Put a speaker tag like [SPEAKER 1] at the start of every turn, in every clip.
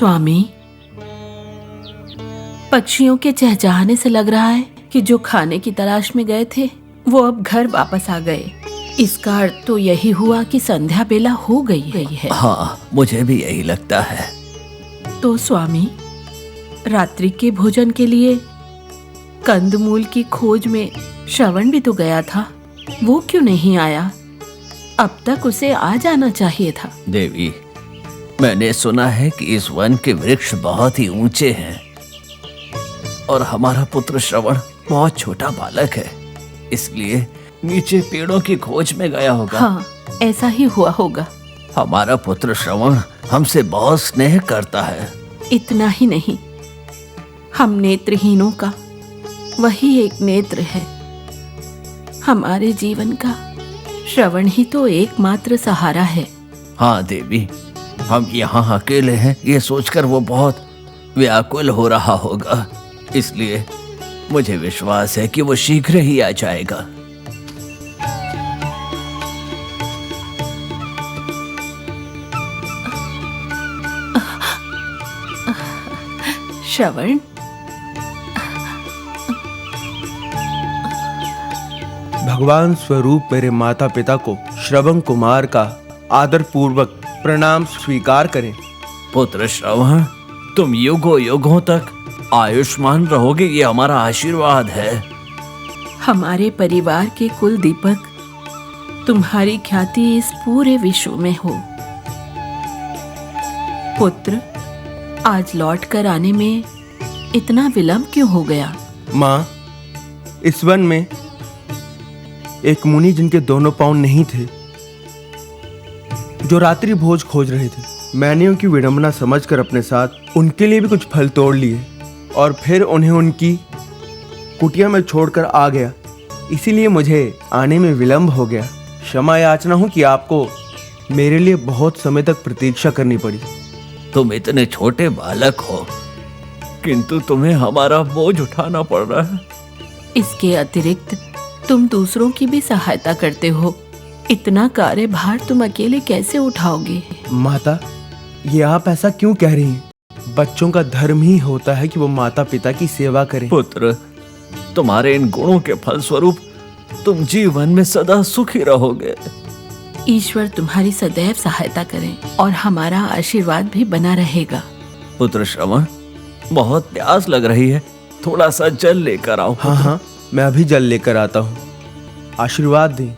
[SPEAKER 1] स्वामी, पक्षियों के चहचहाने से लग रहा है कि जो खाने की तलाश में गए थे वो अब घर वापस आ गए। इसका अर्थ तो यही हुआ कि संध्या बेला हो गई है।
[SPEAKER 2] हाँ, मुझे भी यही लगता है।
[SPEAKER 1] तो स्वामी, रात्रि के भोजन के लिए कंदमूल की खोज में श्रवण भी तो गया था, वो क्यों नहीं आया? अब तक उसे आ जाना चाहिए था।
[SPEAKER 2] देवी, मैंने सुना है कि इस वन के वृक्ष बहुत ही ऊंचे हैं और हमारा पुत्र श्रवण बहुत छोटा बालक है, इसलिए नीचे पेड़ों की खोज में गया होगा।
[SPEAKER 1] हाँ, ऐसा ही हुआ होगा।
[SPEAKER 2] हमारा पुत्र श्रवण हमसे बहुत स्नेह करता है।
[SPEAKER 1] इतना ही नहीं, हम नेत्रहीनों का वही एक नेत्र है। हमारे जीवन का श्रवण ही तो एकमात्र सहारा है।
[SPEAKER 2] हाँ देवी, हम यहाँ अकेले हैं ये सोचकर वो बहुत व्याकुल हो रहा होगा, इसलिए मुझे विश्वास है कि वो शीघ्र ही आ जाएगा।
[SPEAKER 1] श्रवण,
[SPEAKER 3] भगवान स्वरूप मेरे माता पिता को श्रवण कुमार का आदर पूर्वक प्रणाम स्वीकार करें।
[SPEAKER 2] पुत्र श्रवण, तुम युगों युगों तक आयुष्मान रहोगे, ये हमारा आशीर्वाद है।
[SPEAKER 1] हमारे परिवार के कुल दीपक, तुम्हारी ख्याति इस पूरे विश्व में हो। पुत्र, आज लौट कर आने में इतना विलंब क्यों हो गया?
[SPEAKER 3] माँ, इस वन में एक मुनि जिनके दोनों पांव नहीं थे, जो रात्रि भोज खोज रहे थे, मैंने उनकी विडंबना समझकर अपने साथ उनके लिए भी कुछ फल तोड़ लिए और फिर उन्हें उनकी कुटिया में छोड़कर आ गया। इसीलिए मुझे आने में विलंब हो गया। क्षमा याचना हूं कि आपको मेरे लिए बहुत समय तक प्रतीक्षा करनी पड़ी।
[SPEAKER 2] तुम इतने छोटे बालक हो, किंतु तुम्हें हमारा बोझ उठाना पड़ रहा है।
[SPEAKER 1] इसके अतिरिक्त तुम दूसरों की भी सहायता करते हो। इतना कार्यभार तुम अकेले कैसे उठाओगे?
[SPEAKER 3] माता, ये आप ऐसा क्यों कह रही हैं? बच्चों का धर्म ही होता है कि वो माता पिता की सेवा करें।
[SPEAKER 2] पुत्र, तुम्हारे इन गुणों के फलस्वरूप तुम जीवन में सदा सुखी रहोगे।
[SPEAKER 1] ईश्वर तुम्हारी सदैव सहायता करें और हमारा आशीर्वाद भी बना रहेगा।
[SPEAKER 2] पुत्र श्रवण, बहुत प्यास लग रही है, थोड़ा सा जल लेकर आओ।
[SPEAKER 3] हाँ हाँ, मैं अभी जल लेकर आता हूँ। आशीर्वाद दें।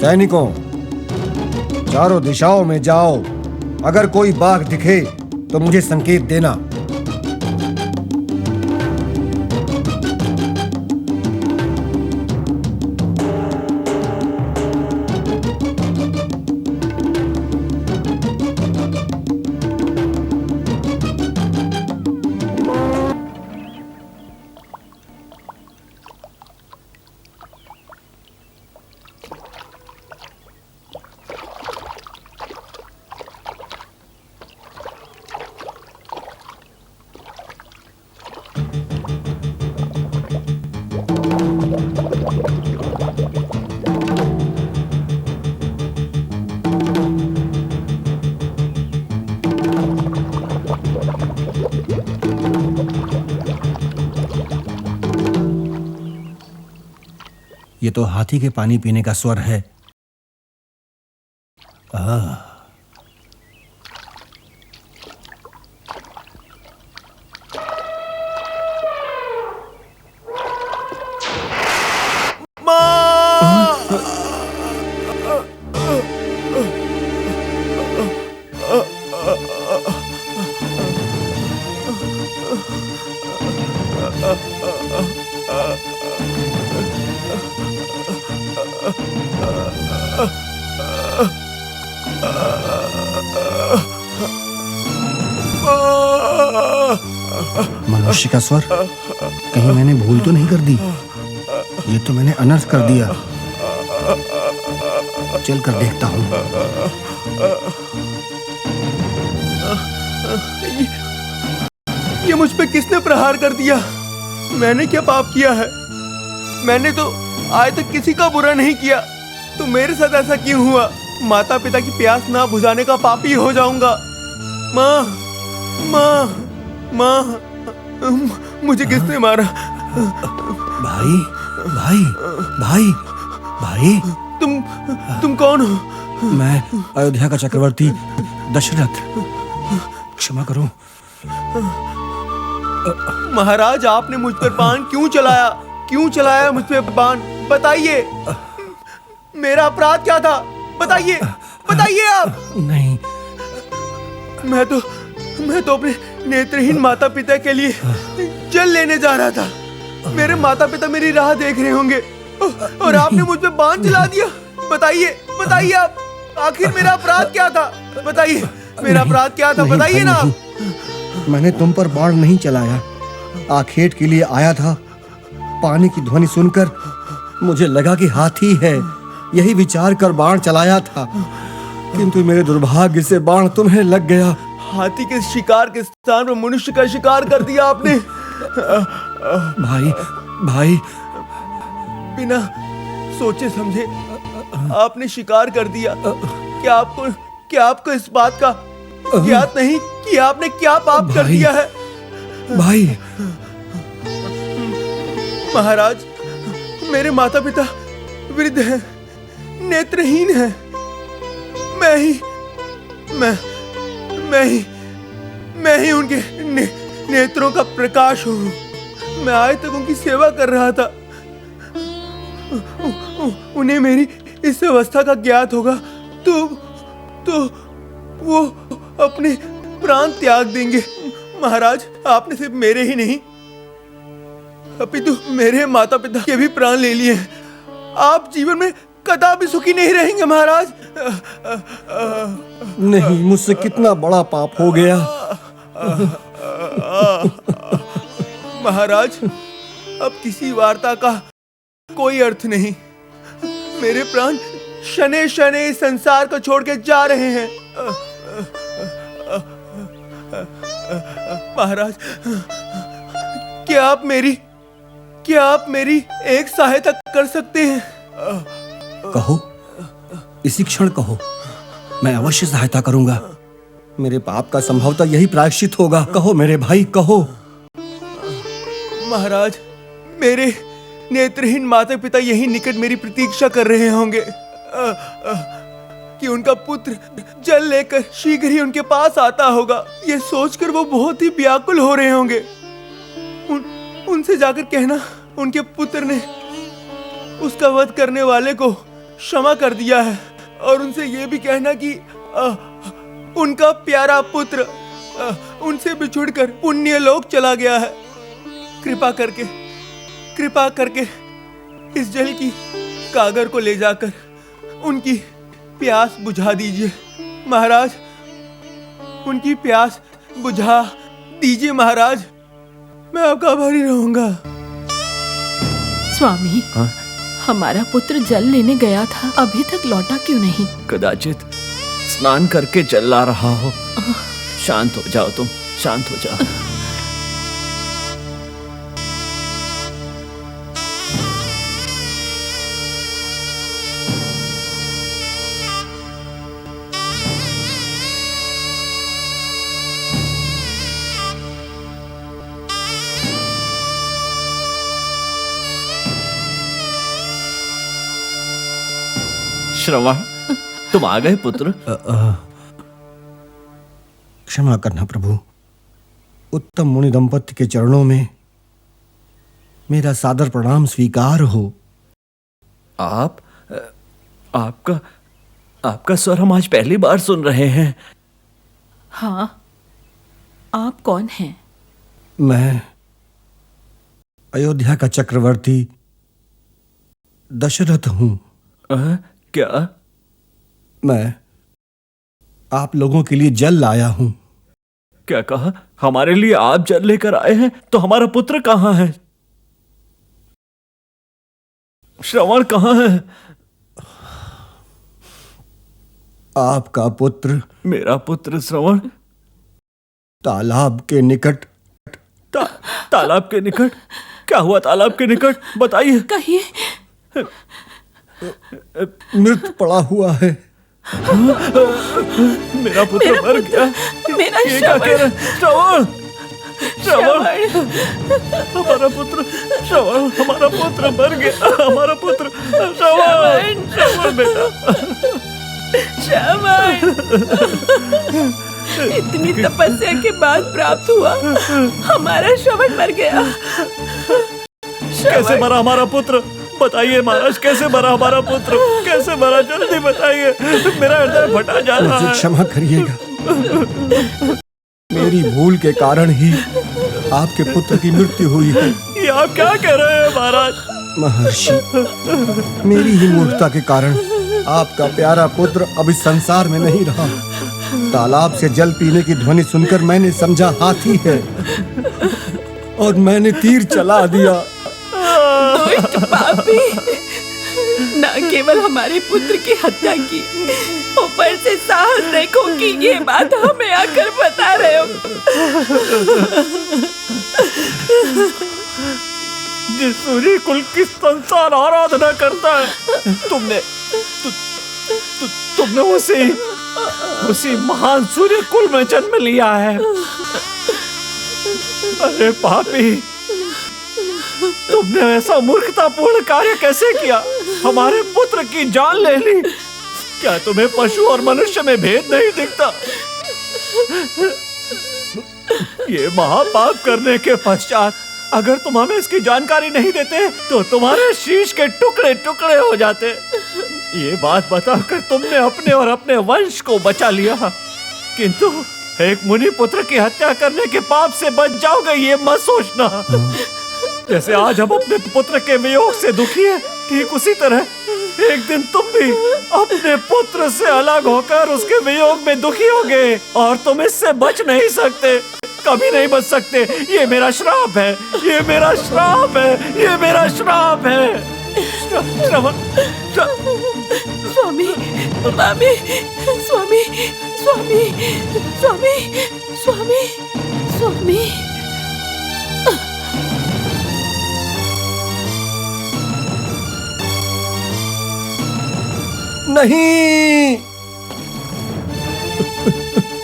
[SPEAKER 4] सैनिकों, चारों दिशाओं में जाओ। अगर कोई बाघ दिखे तो मुझे संकेत देना। ये तो हाथी के पानी पीने का स्वर है। मनुष्य का स्वर, कहीं मैंने भूल तो नहीं कर दी? ये तो मैंने अनर्थ कर दिया। चल कर देखता हूँ।
[SPEAKER 3] ये मुझ पे किसने प्रहार कर दिया? मैंने क्या पाप किया है? मैंने तो आज तक किसी का बुरा नहीं किया, तो मेरे साथ ऐसा क्यों हुआ? माता पिता की प्यास ना बुझाने का पापी हो जाऊंगा। माँ, माँ, माँ, मुझे किसने मारा?
[SPEAKER 4] भाई, भाई, भाई, भाई,
[SPEAKER 3] तुम कौन हो?
[SPEAKER 4] मैं अयोध्या का चक्रवर्ती दशरथ। क्षमा करो
[SPEAKER 3] महाराज, आपने मुझ पर बाण क्यों चलाया? क्यों चलाया मुझ पे बाण? बताइए, मेरा अपराध क्या था? बताइए, बताइए आप।
[SPEAKER 4] नहीं,
[SPEAKER 3] मैं तो अपने नेत्रहीन माता पिता के लिए जल लेने जा रहा था। मेरे माता पिता मेरी राह देख रहे होंगे और आपने मुझ पे बाण चला दिया। बताइए, बताइए आप, आखिर मेरा अपराध क्या था? बताइए, मेरा अपराध क्या था? बताइए ना आप।
[SPEAKER 4] मैंने तुम पर बाण नहीं चलाया। आखेट के लिए आया था। पानी की ध्वनि सुनकर मुझे लगा कि हाथी है, यही विचार कर बाण चलाया था, किंतु मेरे दुर्भाग्य से बाण तुम्हें लग गया।
[SPEAKER 3] हाथी के शिकार के स्थान पर मनुष्य का शिकार कर दिया आपने।
[SPEAKER 4] भाई, भाई,
[SPEAKER 3] बिना सोचे समझे आपने शिकार कर दिया। क्या आपको इस बात का ज्ञात नहीं कि आपने क्या पाप कर दिया है?
[SPEAKER 4] भाई,
[SPEAKER 3] महाराज, मेरे माता पिता वृद्ध हैं, नेत्रहीन हैं। मैं ही उनके नेत्रों का प्रकाश हूँ। मैं आज तक उनकी सेवा कर रहा था। उन्हें मेरी इस अवस्था का ज्ञात होगा तो वो अपने प्राण त्याग देंगे। महाराज, आपने सिर्फ मेरे ही नहीं अपितु मेरे माता पिता के भी प्राण ले लिए। आप जीवन में कदापि सुखी नहीं रहेंगे महाराज।
[SPEAKER 4] नहीं, मुझसे कितना बड़ा पाप हो गया।
[SPEAKER 3] महाराज, अब किसी वार्ता का कोई अर्थ नहीं। मेरे प्राण शने शने इस संसार को छोड़ के जा रहे हैं। महाराज, क्या आप मेरी एक सहायता कर सकते हैं?
[SPEAKER 4] कहो, इसी क्षण कहो, मैं अवश्य सहायता करूंगा। मेरे पाप का संभवतः यही प्रायश्चित होगा। कहो मेरे भाई, कहो।
[SPEAKER 3] महाराज, मेरे नेत्रहीन माता पिता यही निकट मेरी प्रतीक्षा कर रहे होंगे कि उनका पुत्र जल लेकर शीघ्र ही उनके पास आता होगा। ये सोचकर वो बहुत ही व्याकुल हो रहे होंगे। उनसे जाकर कहना, उनके पुत्र ने उसका वध करने वाले को क्षमा कर दिया है, और उनसे ये भी कहना कि उनका प्यारा पुत्र उनसे बिछुड़कर पुण्य लोक चला गया है। कृपा करके इस जल की कागर को ले जाकर उनकी प्यास बुझा दीजिए महाराज। उनकी प्यास बुझा दीजिए महाराज। मैं आपका आभारी रहूंगा।
[SPEAKER 1] स्वामी, हमारा पुत्र जल लेने गया था, अभी तक लौटा क्यों नहीं?
[SPEAKER 2] कदाचित स्नान करके चल आ रहा हो। शांत हो जाओ, तुम शांत हो जाओ। श्रवण, तुम आ गए पुत्र।
[SPEAKER 4] क्षमा करना प्रभु। उत्तम मुनि दंपति के चरणों में मेरा सादर प्रणाम स्वीकार हो।
[SPEAKER 2] आपका स्वर हम आज पहली बार सुन रहे हैं।
[SPEAKER 1] हाँ, आप कौन हैं?
[SPEAKER 4] मैं अयोध्या का चक्रवर्ती दशरथ हूं।
[SPEAKER 2] क्या?
[SPEAKER 4] मैं आप लोगों के लिए जल लाया हूं।
[SPEAKER 2] क्या कहा? हमारे लिए आप जल लेकर आए हैं, तो हमारा पुत्र कहाँ है? श्रवण कहाँ है?
[SPEAKER 4] आपका पुत्र
[SPEAKER 2] मेरा पुत्र श्रवण
[SPEAKER 4] तालाब के निकट
[SPEAKER 2] तालाब के निकट? क्या हुआ तालाब के निकट? बताइए।
[SPEAKER 1] कहिए।
[SPEAKER 4] मृत पड़ा हुआ है।
[SPEAKER 2] मेरा पुत्र मर गया।
[SPEAKER 1] मेरा
[SPEAKER 2] ये क्या कह रहे हैं? श्रवण, श्रवण, हमारा पुत्र, श्रवण, हमारा पुत्र मर गया। हमारा पुत्र श्रवण, श्रवण बेटा,
[SPEAKER 1] श्रवण। इतनी तपस्या के बाद प्राप्त हुआ, हमारा श्रवण मर गया।
[SPEAKER 2] कैसे मरा हमारा पुत्र? बताइए महाराज, कैसे मरा हमारा पुत्र? कैसे मरा? जल्दी बताइए, मेरा हृदय फटा जा रहा
[SPEAKER 4] मुझे
[SPEAKER 2] है।
[SPEAKER 4] क्षमा करिएगा, मेरी भूल के कारण ही आपके पुत्र की मृत्यु हुई है।
[SPEAKER 2] ये आप क्या कह रहे हैं महाराज?
[SPEAKER 4] महर्षि, मेरी ही मूर्खता के कारण आपका प्यारा पुत्र अब इस संसार में नहीं रहा। तालाब से जल पीने की ध्वनि सुनकर मैंने समझा हाथी है और मैंने तीर चला दिया।
[SPEAKER 1] दुष्ट पापी, न केवल हमारे पुत्र की हत्या की, ऊपर से साहस देखो कि ये बात हमें आकर बता रहे हो।
[SPEAKER 2] जिस सूर्य कुल की संसार आराधना करता है, तुमने उसी महान सूर्य कुल में जन्म लिया है। अरे पापी, तुमने ऐसा मूर्खतापूर्ण कार्य कैसे किया? हमारे पुत्र की जान ले ली। क्या तुम्हें पशु और मनुष्य में भेद नहीं दिखता? ये महापाप करने के पश्चात अगर तुम हमें इसकी जानकारी नहीं देते तो तुम्हारे शीश के टुकड़े टुकड़े हो जाते। ये बात बताकर तुमने अपने और अपने वंश को बचा लिया, किंतु एक मुनि पुत्र की हत्या करने के पाप से बच जाओगे ये मत सोचना। जैसे आज हम अपने पुत्र के वियोग से दुखी हैं, ठीक उसी तरह एक दिन तुम भी अपने पुत्र से अलग होकर उसके वियोग में दुखी होगे और तुम इससे बच नहीं सकते, कभी नहीं बच सकते। ये मेरा श्राप है, ये मेरा श्राप है, ये मेरा श्राप है।
[SPEAKER 1] स्वामी, स्वामी, स्वामी, स्वामी, स्वामी, स्वामी, स्वामी।
[SPEAKER 4] नहीं,